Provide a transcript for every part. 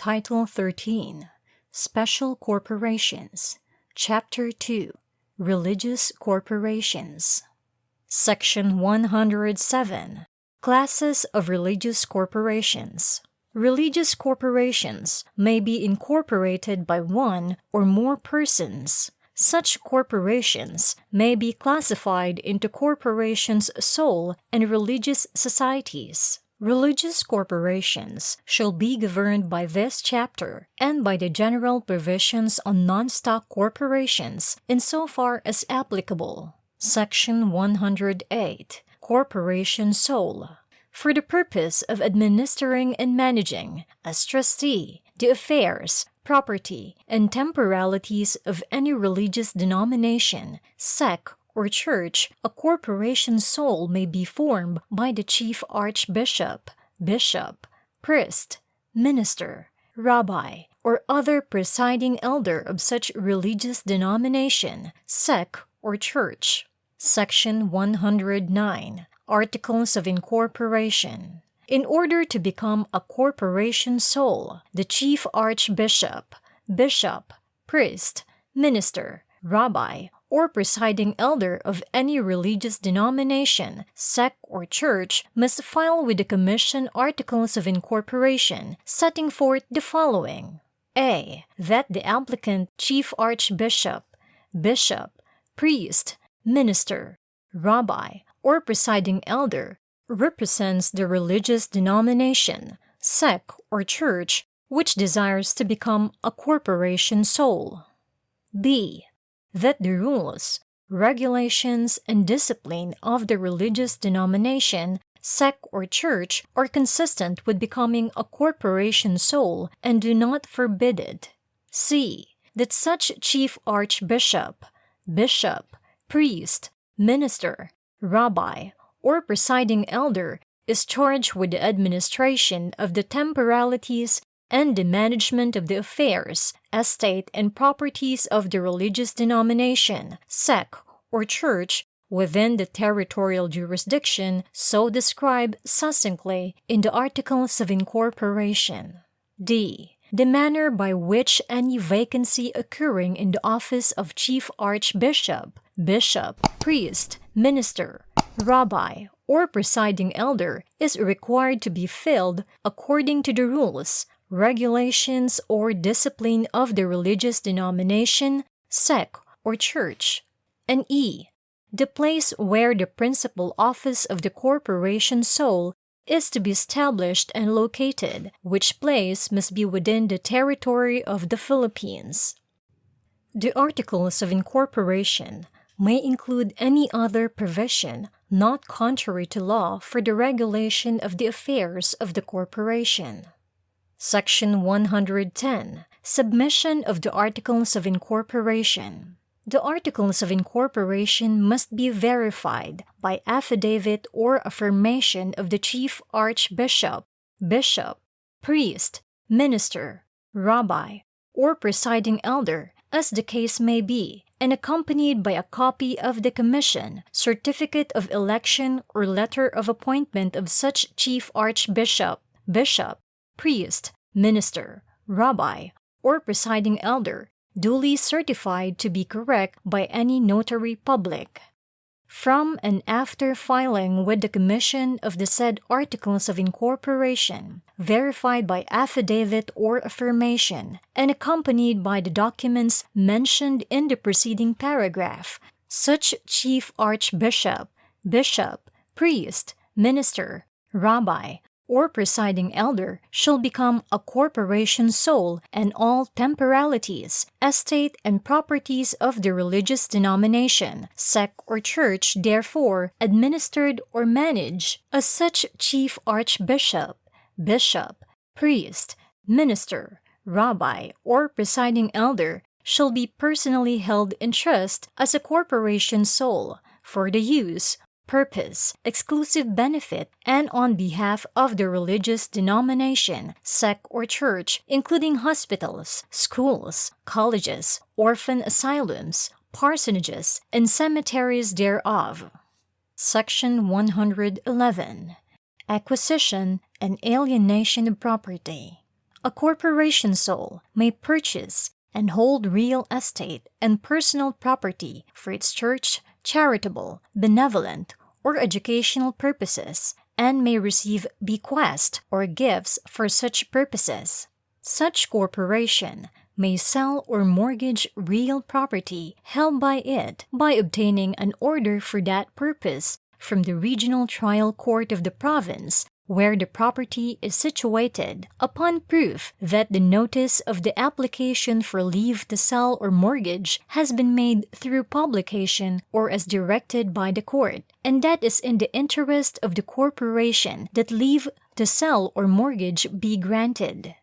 Title 13, Special Corporations, Chapter 2, Religious Corporations. Section 107, Classes of Religious Corporations. Religious corporations may be incorporated by one or more persons. Such corporations may be classified into corporations sole and religious societies. Religious corporations shall be governed by this chapter and by the general provisions on non-stock corporations insofar as applicable. Section 108, Corporation Sole. For the purpose of administering and managing, as trustee, the affairs, property, and temporalities of any religious denomination, sect, or church, a corporation sole may be formed by the chief archbishop, bishop, priest, minister, rabbi, or other presiding elder of such religious denomination, sect, or church. Section 109, Articles of Incorporation. In order to become a corporation sole, the chief archbishop, bishop, priest, minister, rabbi, or presiding elder of any religious denomination, sect, or church must file with the Commission Articles of Incorporation, setting forth the following. A. That the applicant chief archbishop, bishop, priest, minister, rabbi, or presiding elder represents the religious denomination, sect, or church which desires to become a corporation sole. B. That the rules, regulations, and discipline of the religious denomination, sect, or church are consistent with becoming a corporation sole and do not forbid it. C. That such chief archbishop, bishop, priest, minister, rabbi, or presiding elder is charged with the administration of the temporalities and the management of the affairs, estate, and properties of the religious denomination, sect, or church within the territorial jurisdiction so described succinctly in the Articles of Incorporation. D. The manner by which any vacancy occurring in the office of chief archbishop, bishop, priest, minister, rabbi, or presiding elder is required to be filled according to the rules, regulations, or discipline of the religious denomination, sect, or church. And E. The place where the principal office of the corporation sole is to be established and located, which place must be within the territory of the Philippines. The Articles of Incorporation may include any other provision not contrary to law for the regulation of the affairs of the corporation. Section 110, Submission of the Articles of Incorporation. The Articles of Incorporation must be verified by affidavit or affirmation of the chief archbishop, bishop, priest, minister, rabbi, or presiding elder, as the case may be, and accompanied by a copy of the commission, certificate of election, or letter of appointment of such chief archbishop, bishop, priest, minister, rabbi, or presiding elder, duly certified to be correct by any notary public. From and after filing with the Commission of the said Articles of Incorporation, verified by affidavit or affirmation, and accompanied by the documents mentioned in the preceding paragraph, such chief archbishop, bishop, priest, minister, rabbi, or presiding elder shall become a corporation sole, and all temporalities, estate, and properties of the religious denomination, sect, or church therefore administered or managed as such chief archbishop, bishop, priest, minister, rabbi, or presiding elder shall be personally held in trust as a corporation sole for the use, purpose, exclusive benefit, and on behalf of the religious denomination, sect, or church, including hospitals, schools, colleges, orphan asylums, parsonages, and cemeteries thereof. Section 111. Acquisition and alienation of property. A corporation soul may purchase and hold real estate and personal property for its church, charitable, benevolent, or educational purposes, and may receive bequests or gifts for such purposes. Such corporation may sell or mortgage real property held by it by obtaining an order for that purpose from the regional trial court of the province where the property is situated, upon proof that the notice of the application for leave to sell or mortgage has been made through publication or as directed by the court, and that is in the interest of the corporation that leave to sell or mortgage be granted.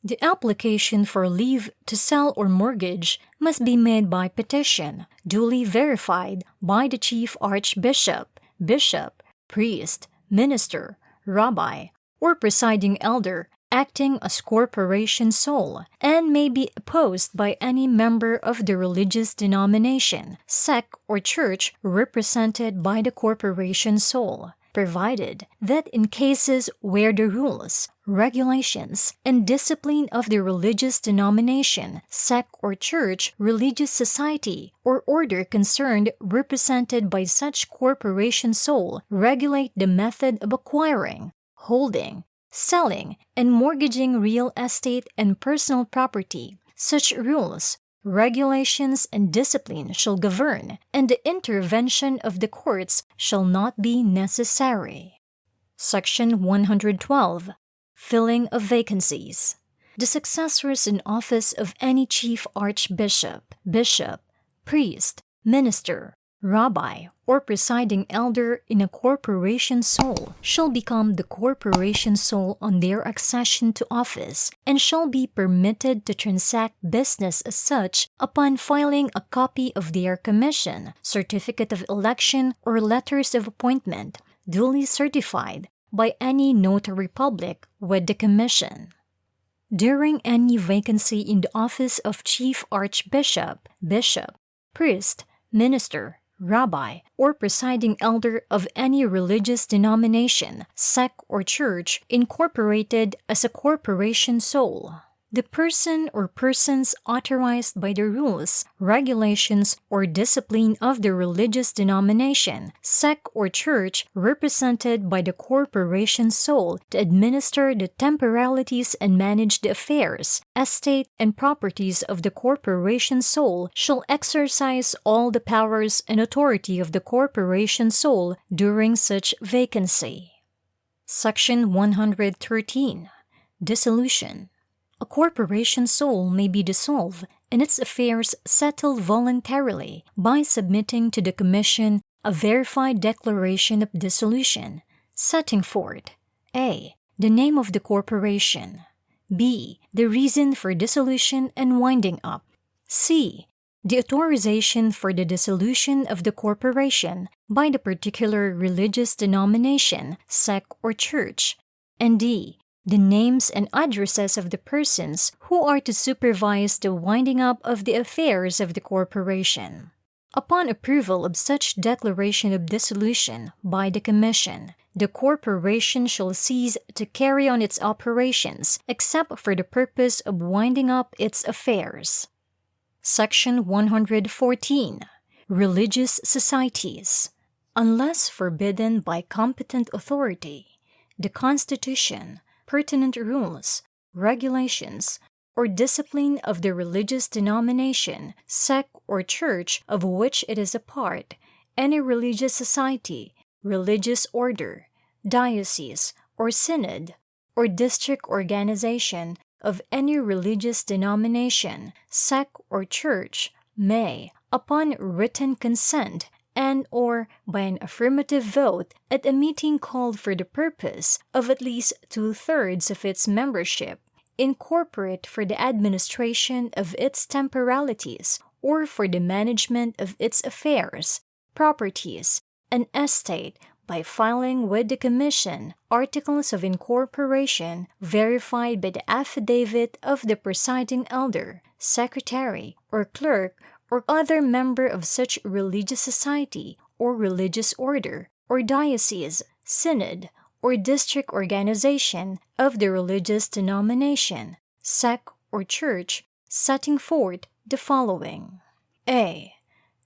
The application for leave to sell or mortgage must be made by petition, duly verified by the chief archbishop, bishop, priest, minister, rabbi, or presiding elder acting as corporation soul, and may be opposed by any member of the religious denomination, sect, or church represented by the corporation soul, provided that in cases where the rules, regulations, and discipline of the religious denomination, sect, or church, religious society, or order concerned represented by such corporation soul regulate the method of acquiring, holding, selling, and mortgaging real estate and personal property, such rules, regulations, and discipline shall govern, and the intervention of the courts shall not be necessary. Section 112. Filling of vacancies. The successors in office of any chief archbishop, bishop, priest, minister, rabbi, or presiding elder in a corporation soul shall become the corporation soul on their accession to office, and shall be permitted to transact business as such upon filing a copy of their commission, certificate of election, or letters of appointment, duly certified by any notary public with the commission. During any vacancy in the office of chief archbishop, bishop, priest, minister, rabbi, or presiding elder of any religious denomination, sect, or church incorporated as a corporation soul, the person or persons authorized by the rules, regulations, or discipline of the religious denomination, sect, or church represented by the corporation soul to administer the temporalities and manage the affairs, estate, and properties of the corporation soul shall exercise all the powers and authority of the corporation soul during such vacancy. Section 113. Dissolution. A corporation soul may be dissolved and its affairs settled voluntarily by submitting to the Commission a verified declaration of dissolution, setting forth a. the name of the corporation, b. the reason for dissolution and winding up, c. the authorization for the dissolution of the corporation by the particular religious denomination, sect, or church, and d. the names and addresses of the persons who are to supervise the winding up of the affairs of the corporation. Upon approval of such declaration of dissolution by the Commission, the corporation shall cease to carry on its operations except for the purpose of winding up its affairs. Section 114. Religious societies. Unless forbidden by competent authority, the Constitution, pertinent rules, regulations, or discipline of the religious denomination, sect, or church of which it is a part, any religious society, religious order, diocese, or synod, or district organization of any religious denomination, sect, or church may, upon written consent and or by an affirmative vote at a meeting called for the purpose of at least 2/3 of its membership, incorporate for the administration of its temporalities or for the management of its affairs, properties, and estate by filing with the Commission articles of incorporation verified by the affidavit of the presiding elder, secretary, or clerk, or other member of such religious society or religious order, or diocese, synod, or district organization of the religious denomination, sect, or church, setting forth the following. A.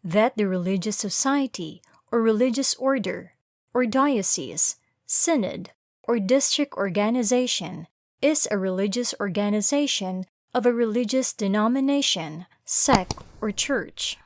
That the religious society or religious order or diocese, synod, or district organization is a religious organization of a religious denomination, sect, or church.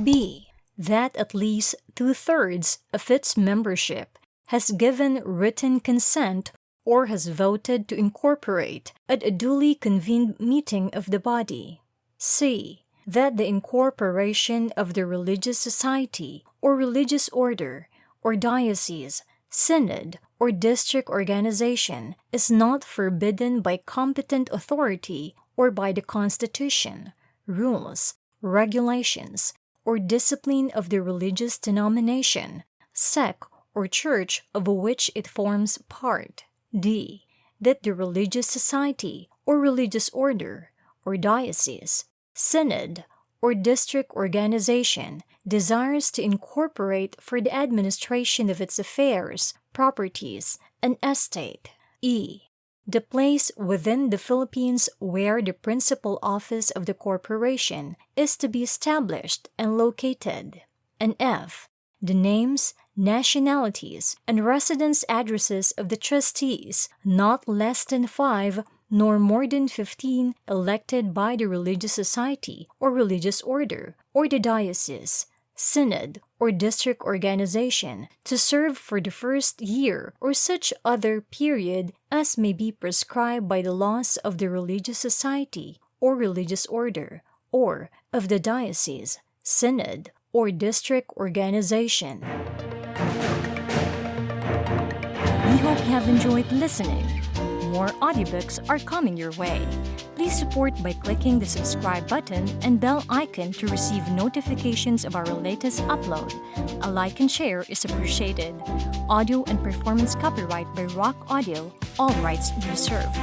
B. That at least 2/3 of its membership has given written consent or has voted to incorporate at a duly convened meeting of the body. C. That the incorporation of the religious society or religious order or diocese, synod, or district organization is not forbidden by competent authority or by the Constitution, rules, regulations, or discipline of the religious denomination, sect, or church of which it forms part. D. That the religious society or religious order or diocese, synod, or district organization desires to incorporate for the administration of its affairs, properties, and estate. E. The place within the Philippines where the principal office of the corporation is to be established and located. And F. The names, nationalities, and residence addresses of the trustees, not less than 5 nor more than 15 elected by the religious society or religious order or the diocese, synod, or district organization to serve for the first year or such other period as may be prescribed by the laws of the religious society or religious order or of the diocese, synod, or district organization. We hope you have enjoyed listening. More audiobooks are coming your way. Please support by clicking the subscribe button and bell icon to receive notifications of our latest upload. A like and share is appreciated. Audio and performance copyright by RAK Audio, all rights reserved.